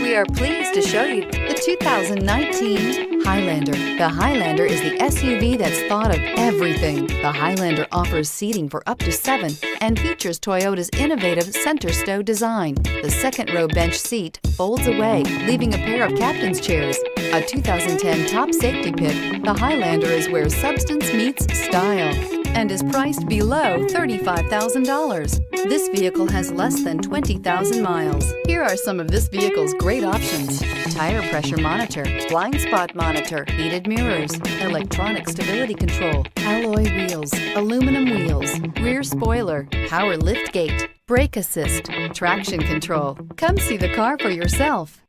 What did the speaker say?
We are pleased to show you the 2019 Highlander. The Highlander is the SUV that's thought of everything. The Highlander offers seating for up to 7 and features Toyota's innovative center stow design. The second-row bench seat folds away, leaving a pair of captain's chairs. A 2010 top safety pick, the Highlander is where substance meets style and is priced below $35,000. This vehicle has less than 20,000 miles. Here are some of this vehicle's great options: tire pressure monitor, blind spot monitor, heated mirrors, electronic stability control, alloy wheels, aluminum wheels, rear spoiler, power lift gate, brake assist, traction control. Come see the car for yourself.